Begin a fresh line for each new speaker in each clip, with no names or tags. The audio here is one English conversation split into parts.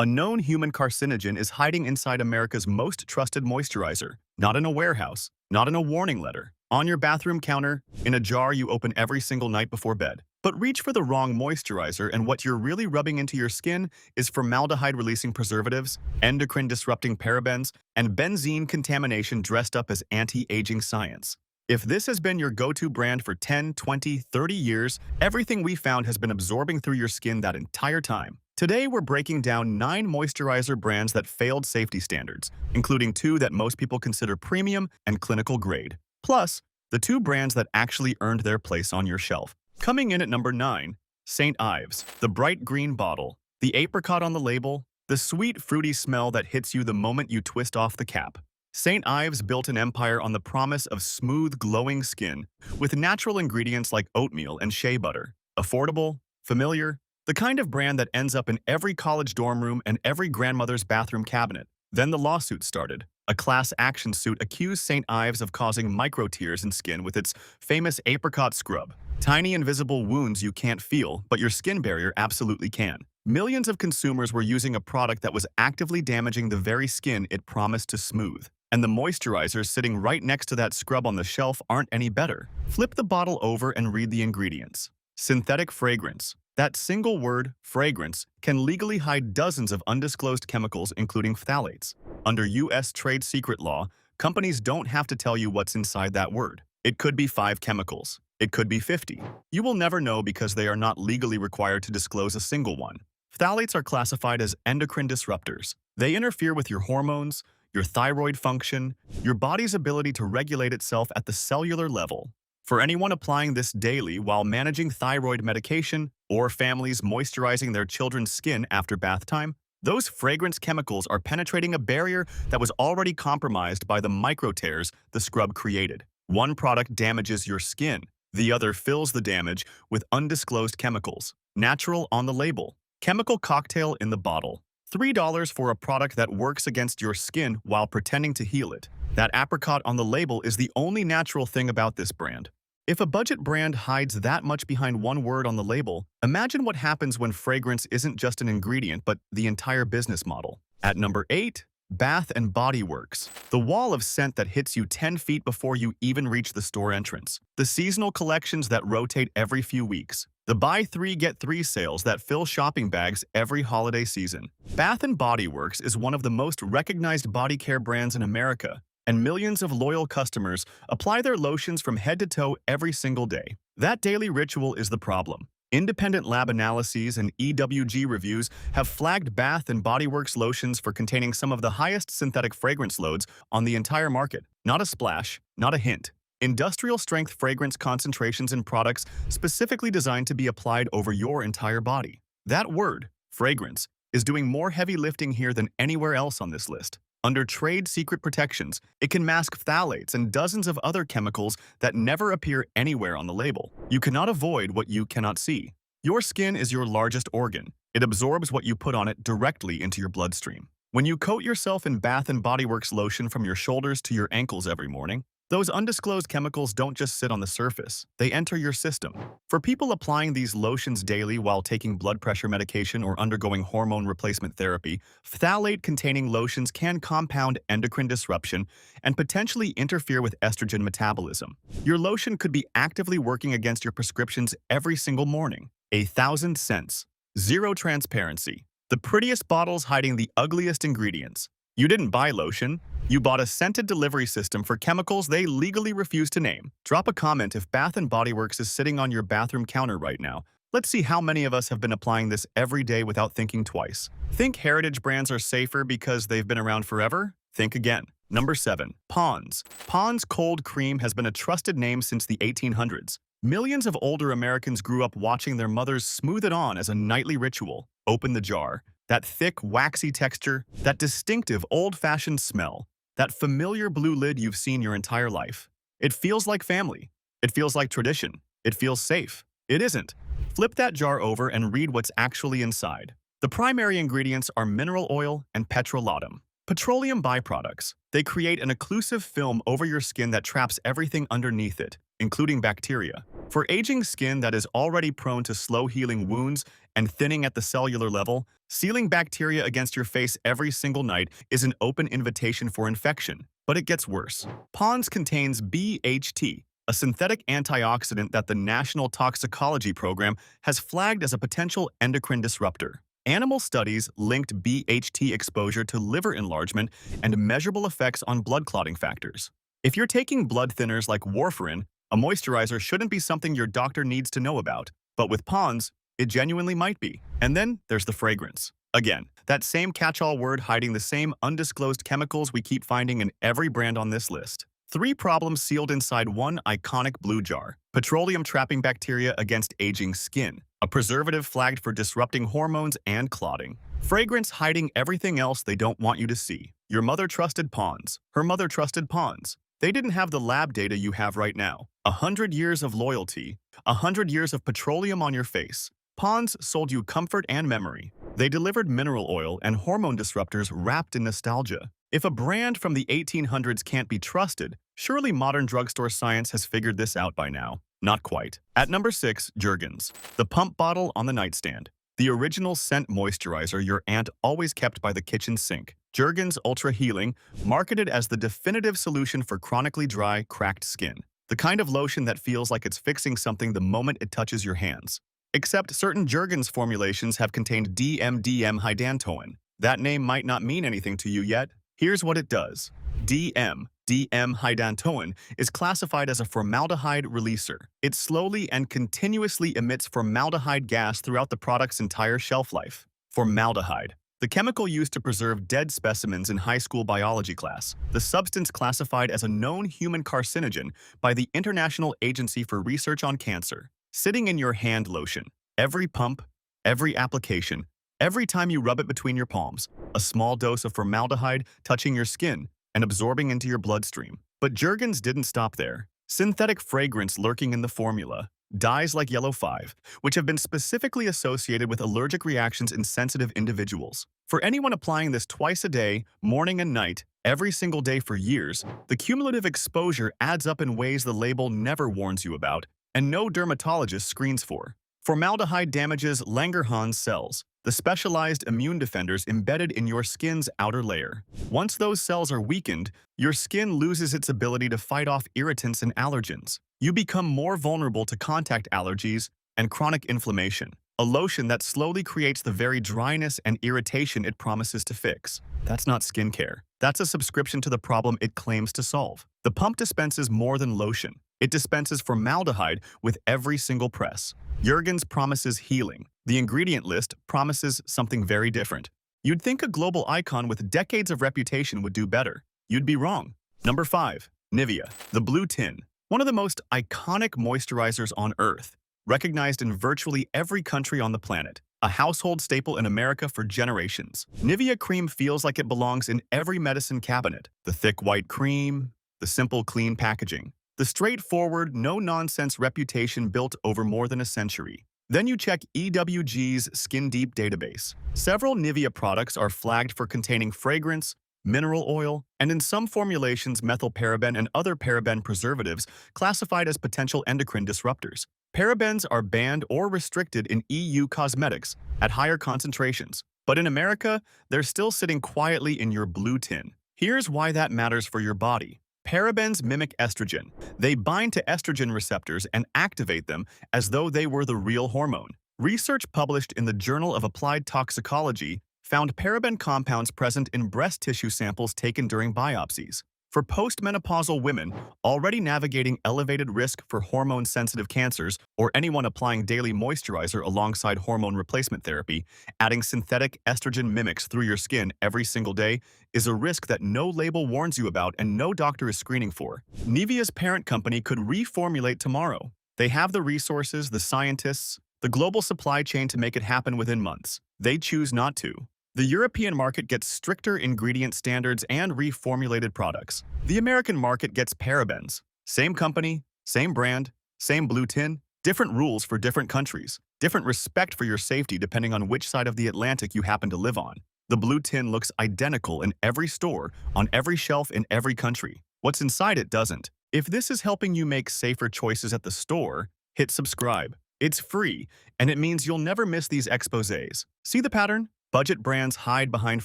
A known human carcinogen is hiding inside America's most trusted moisturizer. Not in a warehouse, not in a warning letter, on your bathroom counter, in a jar you open every single night before bed. But reach for the wrong moisturizer and what you're really rubbing into your skin is formaldehyde-releasing preservatives, endocrine-disrupting parabens, and benzene contamination dressed up as anti-aging science. If this has been your go-to brand for 10, 20, 30 years, everything we found has been absorbing through your skin that entire time. Today, we're breaking down 9 moisturizer brands that failed safety standards, including 2 that most people consider premium and clinical grade. Plus, the 2 brands that actually earned their place on your shelf. Coming in at number 9, St. Ives. The bright green bottle, the apricot on the label, the sweet fruity smell that hits you the moment you twist off the cap. St. Ives built an empire on the promise of smooth, glowing skin, with natural ingredients like oatmeal and shea butter. Affordable, familiar, the kind of brand that ends up in every college dorm room and every grandmother's bathroom cabinet. Then the lawsuit started. A class action suit accused St. Ives of causing micro-tears in skin with its famous apricot scrub. Tiny invisible wounds you can't feel, but your skin barrier absolutely can. Millions of consumers were using a product that was actively damaging the very skin it promised to smooth. And the moisturizers sitting right next to that scrub on the shelf aren't any better. Flip the bottle over and read the ingredients. Synthetic fragrance. That single word, fragrance, can legally hide dozens of undisclosed chemicals including phthalates. Under U.S. trade secret law, companies don't have to tell you what's inside that word. It could be 5 chemicals. It could be 50. You will never know because they are not legally required to disclose a single one. Phthalates are classified as endocrine disruptors. They interfere with your hormones, your thyroid function, your body's ability to regulate itself at the cellular level. For anyone applying this daily while managing thyroid medication or families moisturizing their children's skin after bath time, those fragrance chemicals are penetrating a barrier that was already compromised by the micro-tears the scrub created. One product damages your skin. The other fills the damage with undisclosed chemicals. Natural on the label. Chemical cocktail in the bottle. $3 for a product that works against your skin while pretending to heal it. That apricot on the label is the only natural thing about this brand. If a budget brand hides that much behind one word on the label, imagine what happens when fragrance isn't just an ingredient but the entire business model. At number 8, Bath & Body Works. The wall of scent that hits you 10 feet before you even reach the store entrance. The seasonal collections that rotate every few weeks. The buy 3 get 3 sales that fill shopping bags every holiday season. Bath & Body Works is one of the most recognized body care brands in America, and millions of loyal customers apply their lotions from head to toe every single day. That daily ritual is the problem. Independent lab analyses and EWG reviews have flagged Bath & Body Works lotions for containing some of the highest synthetic fragrance loads on the entire market. Not a splash, not a hint. Industrial-strength fragrance concentrations in products specifically designed to be applied over your entire body. That word, fragrance, is doing more heavy lifting here than anywhere else on this list. Under trade secret protections, it can mask phthalates and dozens of other chemicals that never appear anywhere on the label. You cannot avoid what you cannot see. Your skin is your largest organ. It absorbs what you put on it directly into your bloodstream. When you coat yourself in Bath & Body Works lotion from your shoulders to your ankles every morning, those undisclosed chemicals don't just sit on the surface, they enter your system. For people applying these lotions daily while taking blood pressure medication or undergoing hormone replacement therapy, phthalate-containing lotions can compound endocrine disruption and potentially interfere with estrogen metabolism. Your lotion could be actively working against your prescriptions every single morning. 1,000 cents. Zero transparency. The prettiest bottles hiding the ugliest ingredients. You didn't buy lotion. You bought a scented delivery system for chemicals they legally refuse to name. Drop a comment if Bath & Body Works is sitting on your bathroom counter right now. Let's see how many of us have been applying this every day without thinking twice. Think heritage brands are safer because they've been around forever? Think again. Number 7. Pond's. Pond's Cold Cream has been a trusted name since the 1800s. Millions of older Americans grew up watching their mothers smooth it on as a nightly ritual. Open the jar. That thick, waxy texture, that distinctive old-fashioned smell, that familiar blue lid you've seen your entire life. It feels like family. It feels like tradition. It feels safe. It isn't. Flip that jar over and read what's actually inside. The primary ingredients are mineral oil and petrolatum. Petroleum byproducts. They create an occlusive film over your skin that traps everything underneath it, including bacteria. For aging skin that is already prone to slow-healing wounds and thinning at the cellular level, sealing bacteria against your face every single night is an open invitation for infection. But it gets worse. Pond's contains BHT, a synthetic antioxidant that the National Toxicology Program has flagged as a potential endocrine disruptor. Animal studies linked BHT exposure to liver enlargement and measurable effects on blood clotting factors. If you're taking blood thinners like warfarin, a moisturizer shouldn't be something your doctor needs to know about, but with Pond's, it genuinely might be. And then there's the fragrance. Again, that same catch-all word hiding the same undisclosed chemicals we keep finding in every brand on this list. 3 problems sealed inside one iconic blue jar. Petroleum trapping bacteria against aging skin. A preservative flagged for disrupting hormones and clotting. Fragrance hiding everything else they don't want you to see. Your mother trusted Pond's. Her mother trusted Pond's. They didn't have the lab data you have right now. 100 years of loyalty. 100 years of petroleum on your face. Pond's sold you comfort and memory. They delivered mineral oil and hormone disruptors wrapped in nostalgia. If a brand from the 1800s can't be trusted, surely modern drugstore science has figured this out by now. Not quite. At number 6, Jergens, the pump bottle on the nightstand. The original scent moisturizer your aunt always kept by the kitchen sink. Jergens Ultra Healing, marketed as the definitive solution for chronically dry, cracked skin. The kind of lotion that feels like it's fixing something the moment it touches your hands. Except certain Jergens formulations have contained DMDM-hydantoin. That name might not mean anything to you yet. Here's what it does. DMDM-hydantoin is classified as a formaldehyde releaser. It slowly and continuously emits formaldehyde gas throughout the product's entire shelf life. Formaldehyde, the chemical used to preserve dead specimens in high school biology class. The substance classified as a known human carcinogen by the International Agency for Research on Cancer. Sitting in your hand lotion. Every pump, every application, every time you rub it between your palms, a small dose of formaldehyde touching your skin and absorbing into your bloodstream. But Jergens didn't stop there. Synthetic fragrance lurking in the formula. Dyes like yellow 5, which have been specifically associated with allergic reactions in sensitive individuals. For anyone applying this twice a day, morning and night, every single day for years, the cumulative exposure adds up in ways the label never warns you about, and no dermatologist screens for. Formaldehyde damages Langerhans cells, the specialized immune defenders embedded in your skin's outer layer. Once those cells are weakened, your skin loses its ability to fight off irritants and allergens. You become more vulnerable to contact allergies and chronic inflammation, a lotion that slowly creates the very dryness and irritation it promises to fix. That's not skincare. That's a subscription to the problem it claims to solve. The pump dispenses more than lotion. It dispenses formaldehyde with every single press. Jergens promises healing. The ingredient list promises something very different. You'd think a global icon with decades of reputation would do better. You'd be wrong. Number 5. Nivea, the blue tin. One of the most iconic moisturizers on Earth, recognized in virtually every country on the planet. A household staple in America for generations. Nivea cream feels like it belongs in every medicine cabinet. The thick white cream, the simple clean packaging. The straightforward, no-nonsense reputation built over more than a century. Then you check EWG's Skin Deep database. Several Nivea products are flagged for containing fragrance, mineral oil, and in some formulations methylparaben and other paraben preservatives classified as potential endocrine disruptors. Parabens are banned or restricted in EU cosmetics at higher concentrations, but in America, they're still sitting quietly in your blue tin. Here's why that matters for your body. Parabens mimic estrogen. They bind to estrogen receptors and activate them as though they were the real hormone. Research published in the Journal of Applied Toxicology found paraben compounds present in breast tissue samples taken during biopsies. For postmenopausal women already navigating elevated risk for hormone-sensitive cancers or anyone applying daily moisturizer alongside hormone replacement therapy, adding synthetic estrogen mimics through your skin every single day is a risk that no label warns you about and no doctor is screening for. Nivea's parent company could reformulate tomorrow. They have the resources, the scientists, the global supply chain to make it happen within months. They choose not to. The European market gets stricter ingredient standards and reformulated products. The American market gets parabens. Same company, same brand, same blue tin, different rules for different countries, different respect for your safety depending on which side of the Atlantic you happen to live on. The blue tin looks identical in every store, on every shelf in every country. What's inside it doesn't. If this is helping you make safer choices at the store, hit subscribe. It's free, and it means you'll never miss these exposés. See the pattern? Budget brands hide behind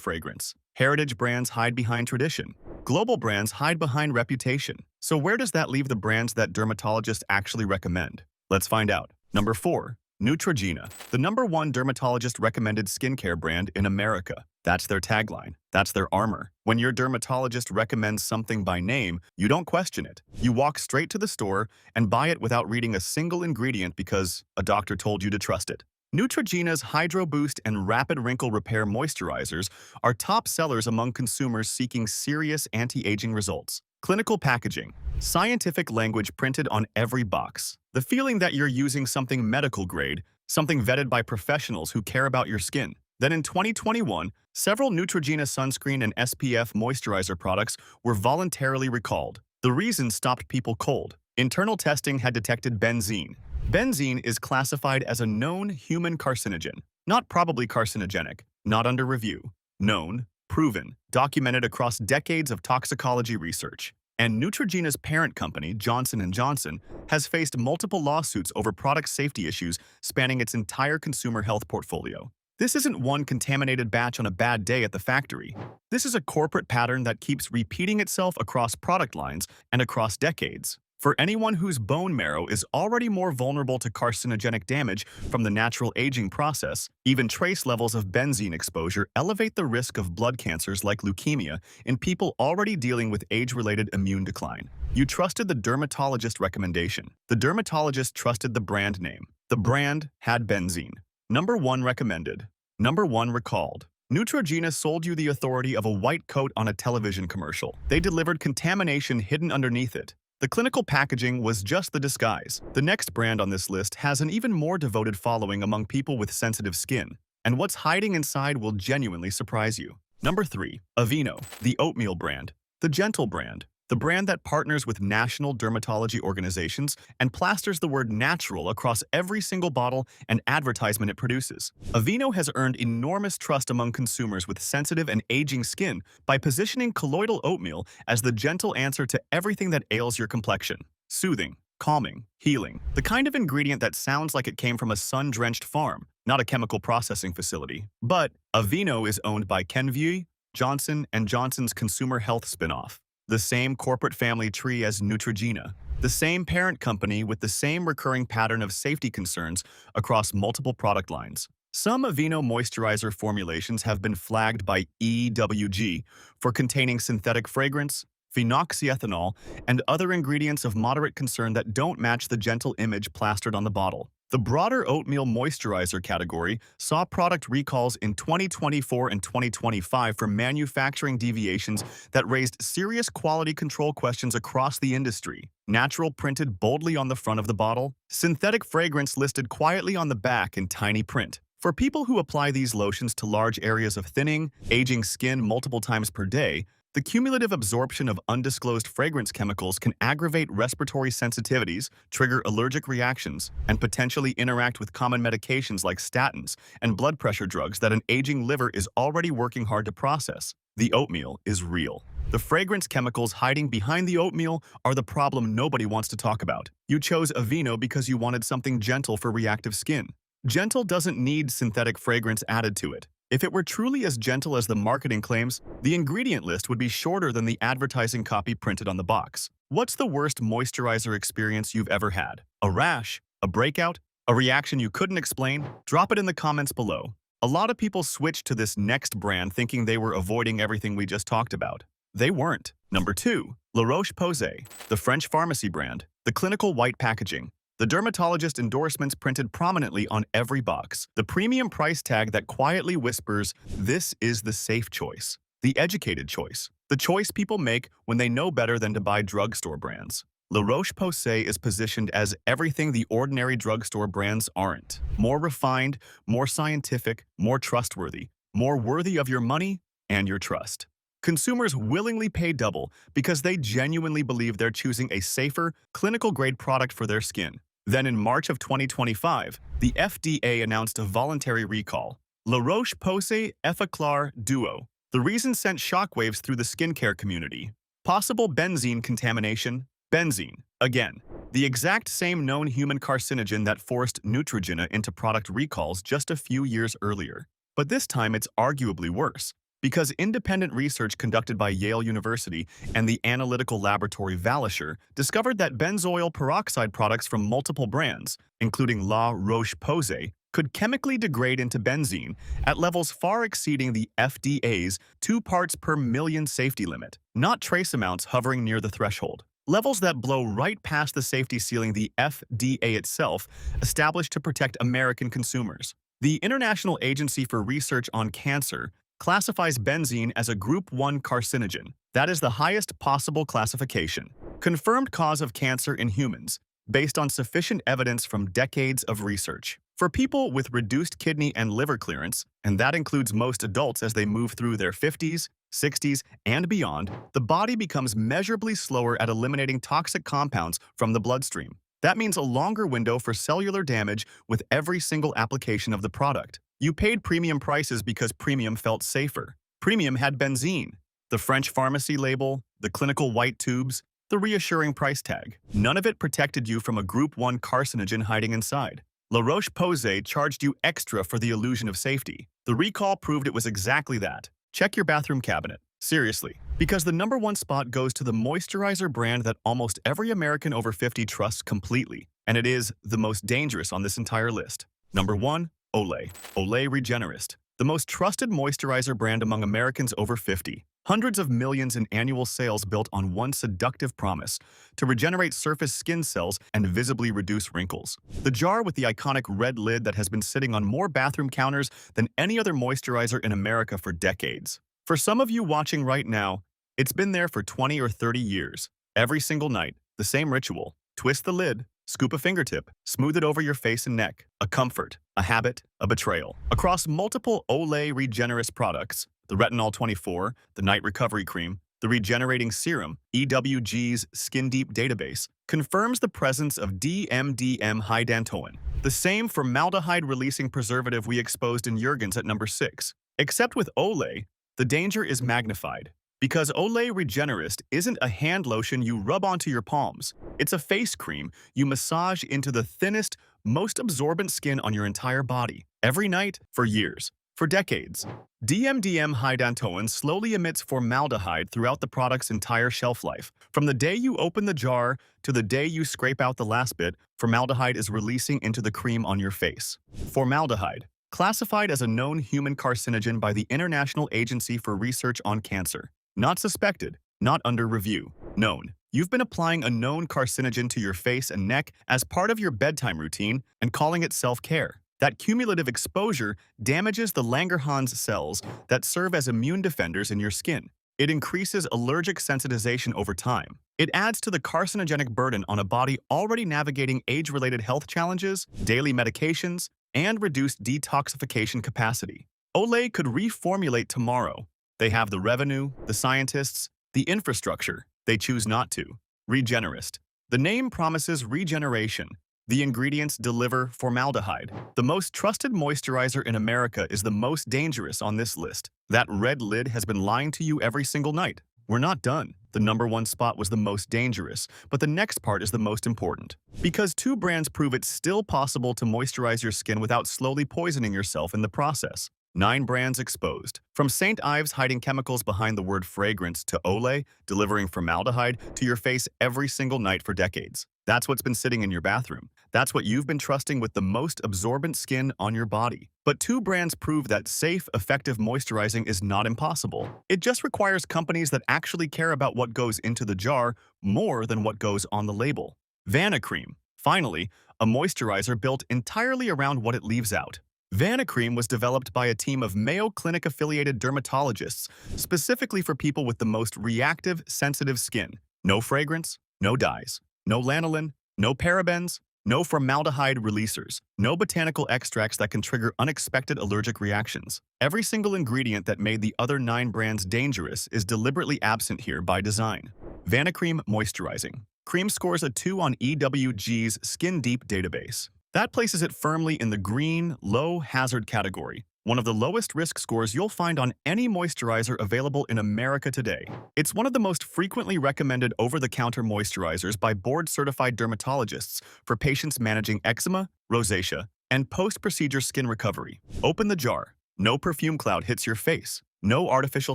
fragrance. Heritage brands hide behind tradition. Global brands hide behind reputation. So where does that leave the brands that dermatologists actually recommend? Let's find out. Number 4. Neutrogena, the #1 dermatologist-recommended skincare brand in America. That's their tagline. That's their armor. When your dermatologist recommends something by name, you don't question it. You walk straight to the store and buy it without reading a single ingredient because a doctor told you to trust it. Neutrogena's Hydro Boost and Rapid Wrinkle Repair moisturizers are top sellers among consumers seeking serious anti-aging results. Clinical packaging, scientific language printed on every box. The feeling that you're using something medical grade, something vetted by professionals who care about your skin. Then in 2021, several Neutrogena sunscreen and SPF moisturizer products were voluntarily recalled. The reason stopped people cold. Internal testing had detected benzene. Benzene is classified as a known human carcinogen, not probably carcinogenic, not under review. Known, proven, documented across decades of toxicology research. And Neutrogena's parent company, Johnson & Johnson, has faced multiple lawsuits over product safety issues spanning its entire consumer health portfolio. This isn't one contaminated batch on a bad day at the factory. This is a corporate pattern that keeps repeating itself across product lines and across decades. For anyone whose bone marrow is already more vulnerable to carcinogenic damage from the natural aging process, even trace levels of benzene exposure elevate the risk of blood cancers like leukemia in people already dealing with age-related immune decline. You trusted the dermatologist recommendation. The dermatologist trusted the brand name. The brand had benzene. Number 1 recommended. Number 1 recalled. Neutrogena sold you the authority of a white coat on a television commercial. They delivered contamination hidden underneath it. The clinical packaging was just the disguise. The next brand on this list has an even more devoted following among people with sensitive skin, and what's hiding inside will genuinely surprise you. Number 3. Aveeno, the oatmeal brand, the gentle brand, the brand that partners with national dermatology organizations and plasters the word natural across every single bottle and advertisement it produces. Aveeno has earned enormous trust among consumers with sensitive and aging skin by positioning colloidal oatmeal as the gentle answer to everything that ails your complexion. Soothing, calming, healing. The kind of ingredient that sounds like it came from a sun-drenched farm, not a chemical processing facility. But Aveeno is owned by Kenvue, Johnson & Johnson's consumer health spin-off. The same corporate family tree as Neutrogena, the same parent company with the same recurring pattern of safety concerns across multiple product lines. Some Aveeno moisturizer formulations have been flagged by EWG for containing synthetic fragrance, phenoxyethanol, and other ingredients of moderate concern that don't match the gentle image plastered on the bottle. The broader oatmeal moisturizer category saw product recalls in 2024 and 2025 for manufacturing deviations that raised serious quality control questions across the industry. Natural printed boldly on the front of the bottle, synthetic fragrance listed quietly on the back in tiny print. For people who apply these lotions to large areas of thinning, aging skin multiple times per day, the cumulative absorption of undisclosed fragrance chemicals can aggravate respiratory sensitivities, trigger allergic reactions, and potentially interact with common medications like statins and blood pressure drugs that an aging liver is already working hard to process. The oatmeal is real. The fragrance chemicals hiding behind the oatmeal are the problem nobody wants to talk about. You chose Aveeno because you wanted something gentle for reactive skin. Gentle doesn't need synthetic fragrance added to it. If it were truly as gentle as the marketing claims, the ingredient list would be shorter than the advertising copy printed on the box. What's the worst moisturizer experience you've ever had? A rash? A breakout? A reaction you couldn't explain? Drop it in the comments below. A lot of people switched to this next brand thinking they were avoiding everything we just talked about. They weren't. Number 2. Roche-Posay, the French pharmacy brand, the clinical white packaging. The dermatologist endorsements printed prominently on every box. The premium price tag that quietly whispers, "This is the safe choice." The educated choice. The choice people make when they know better than to buy drugstore brands. La Roche-Posay is positioned as everything the ordinary drugstore brands aren't. More refined, more scientific, more trustworthy, more worthy of your money and your trust. Consumers willingly pay double because they genuinely believe they're choosing a safer, clinical-grade product for their skin. Then in March of 2025, the FDA announced a voluntary recall. La Roche-Posay Effaclar Duo. The reason sent shockwaves through the skincare community. Possible benzene contamination. Benzene, Again, the exact same known human carcinogen that forced Neutrogena into product recalls just a few years earlier. But this time it's arguably worse, because independent research conducted by Yale University and the analytical laboratory Valisher discovered that benzoyl peroxide products from multiple brands, including La Roche-Posay, could chemically degrade into benzene at levels far exceeding the FDA's 2 parts per million safety limit, not trace amounts hovering near the threshold. Levels that blow right past the safety ceiling the FDA itself established to protect American consumers. The International Agency for Research on Cancer classifies benzene as a Group 1 carcinogen. That is the highest possible classification. Confirmed cause of cancer in humans, based on sufficient evidence from decades of research. For people with reduced kidney and liver clearance, and that includes most adults as they move through their 50s, 60s, and beyond, the body becomes measurably slower at eliminating toxic compounds from the bloodstream. That means a longer window for cellular damage with every single application of the product. You paid premium prices because premium felt safer. Premium had benzene, the French pharmacy label, the clinical white tubes, the reassuring price tag. None of it protected you from a Group 1 carcinogen hiding inside. La Roche-Posay charged you extra for the illusion of safety. The recall proved it was exactly that. Check your bathroom cabinet. Seriously. Because the #1 spot goes to the moisturizer brand that almost every American over 50 trusts completely, and it is the most dangerous on this entire list. Number 1. Olay. Olay Regenerist. The most trusted moisturizer brand among Americans over 50. Hundreds of millions in annual sales built on one seductive promise: to regenerate surface skin cells and visibly reduce wrinkles. The jar with the iconic red lid that has been sitting on more bathroom counters than any other moisturizer in America for decades. For some of you watching right now, it's been there for 20 or 30 years. Every single night, the same ritual. Twist the lid, scoop a fingertip, smooth it over your face and neck. A comfort, a habit, a betrayal. Across multiple Olay Regenerist products, the Retinol 24, the Night Recovery Cream, the Regenerating Serum, EWG's Skin Deep database, confirms the presence of DMDM hydantoin, the same formaldehyde-releasing preservative we exposed in Jergens at number 6. Except with Olay, the danger is magnified. Because Olay Regenerist isn't a hand lotion you rub onto your palms. It's a face cream you massage into the thinnest, most absorbent skin on your entire body. Every night, for years. For decades. DMDM hydantoin slowly emits formaldehyde throughout the product's entire shelf life. From the day you open the jar to the day you scrape out the last bit, formaldehyde is releasing into the cream on your face. Formaldehyde, classified as a known human carcinogen by the International Agency for Research on Cancer. Not suspected, not under review. Known. You've been applying a known carcinogen to your face and neck as part of your bedtime routine and calling it self-care. That cumulative exposure damages the Langerhans cells that serve as immune defenders in your skin. It increases allergic sensitization over time. It adds to the carcinogenic burden on a body already navigating age-related health challenges, daily medications, and reduced detoxification capacity. Olay could reformulate tomorrow. They have the revenue, the scientists, the infrastructure. They choose not to. Regenerist. The name promises regeneration. The ingredients deliver formaldehyde. The most trusted moisturizer in America is the most dangerous on this list. That red lid has been lying to you every single night. We're not done. The #1 spot was the most dangerous, but the next part is the most important. Because 2 brands prove it's still possible to moisturize your skin without slowly poisoning yourself in the process. 9 brands exposed. From St. Ives hiding chemicals behind the word fragrance to Olay delivering formaldehyde to your face every single night for decades. That's what's been sitting in your bathroom. That's what you've been trusting with the most absorbent skin on your body. But 2 brands prove that safe, effective moisturizing is not impossible. It just requires companies that actually care about what goes into the jar more than what goes on the label. Vanicream. Finally, a moisturizer built entirely around what it leaves out. Vanicream was developed by a team of Mayo Clinic-affiliated dermatologists, specifically for people with the most reactive, sensitive skin. No fragrance, no dyes, no lanolin, no parabens, no formaldehyde releasers, no botanical extracts that can trigger unexpected allergic reactions. Every single ingredient that made the other 9 brands dangerous is deliberately absent here by design. Vanicream Moisturizing. Cream scores a 2 on EWG's Skin Deep database. That places it firmly in the green, low-hazard category. one of the lowest risk scores you'll find on any moisturizer available in America today. It's one of the most frequently recommended over-the-counter moisturizers by board-certified dermatologists for patients managing eczema, rosacea, and post-procedure skin recovery. Open the jar. No perfume cloud hits your face. No artificial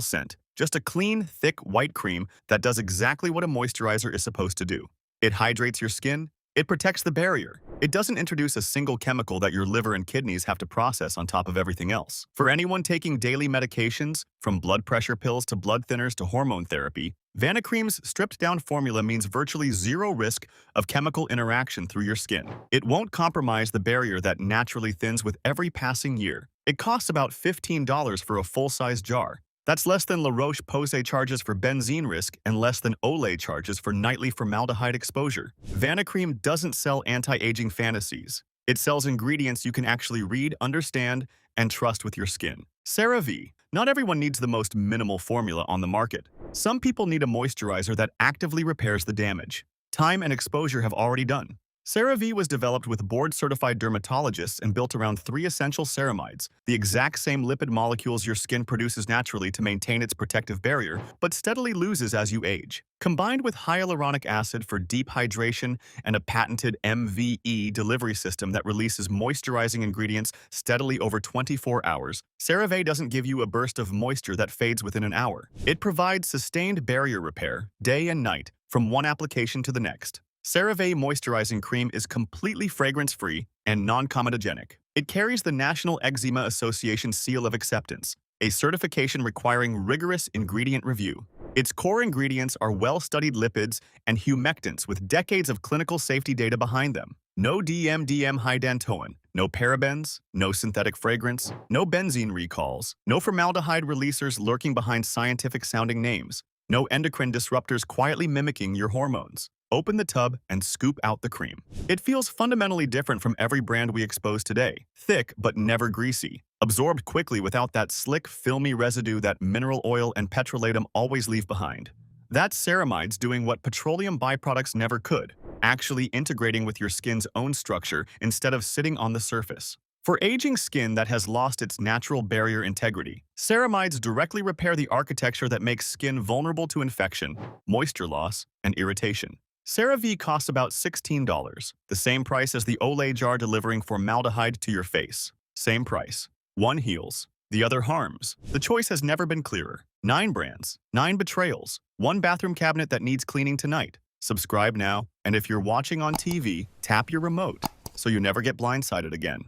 scent. Just a clean, thick, white cream that does exactly what a moisturizer is supposed to do. It hydrates your skin. It protects the barrier. It doesn't introduce a single chemical that your liver and kidneys have to process on top of everything else. For anyone taking daily medications, from blood pressure pills to blood thinners to hormone therapy, Vanacream's stripped-down formula means virtually zero risk of chemical interaction through your skin. It won't compromise the barrier that naturally thins with every passing year. It costs about $15 for a full-size jar. That's less than Roche-Posay charges for benzene risk and less than Olay charges for nightly formaldehyde exposure. Vanacream doesn't sell anti-aging fantasies. It sells ingredients you can actually read, understand, and trust with your skin. CeraVe. Not everyone needs the most minimal formula on the market. Some people need a moisturizer that actively repairs the damage time and exposure have already done. CeraVe was developed with board-certified dermatologists and built around 3 essential ceramides, the exact same lipid molecules your skin produces naturally to maintain its protective barrier, but steadily loses as you age. Combined with hyaluronic acid for deep hydration and a patented MVE delivery system that releases moisturizing ingredients steadily over 24 hours, CeraVe doesn't give you a burst of moisture that fades within an hour. It provides sustained barrier repair, day and night, from one application to the next. CeraVe Moisturizing Cream is completely fragrance-free and non-comedogenic. It carries the National Eczema Association Seal of Acceptance, a certification requiring rigorous ingredient review. Its core ingredients are well-studied lipids and humectants with decades of clinical safety data behind them. No DMDM hydantoin, no parabens, no synthetic fragrance, no benzene recalls, no formaldehyde releasers lurking behind scientific-sounding names, no endocrine disruptors quietly mimicking your hormones. Open the tub and scoop out the cream. It feels fundamentally different from every brand we expose today. Thick but never greasy. Absorbed quickly without that slick, filmy residue that mineral oil and petrolatum always leave behind. That's ceramides doing what petroleum byproducts never could, actually integrating with your skin's own structure instead of sitting on the surface. For aging skin that has lost its natural barrier integrity, ceramides directly repair the architecture that makes skin vulnerable to infection, moisture loss, and irritation. CeraVe costs about $16, the same price as the Olay jar delivering formaldehyde to your face. Same price. One heals, the other harms. The choice has never been clearer. 9 brands, 9 betrayals, 1 bathroom cabinet that needs cleaning tonight. Subscribe now, and if you're watching on TV, tap your remote so you never get blindsided again.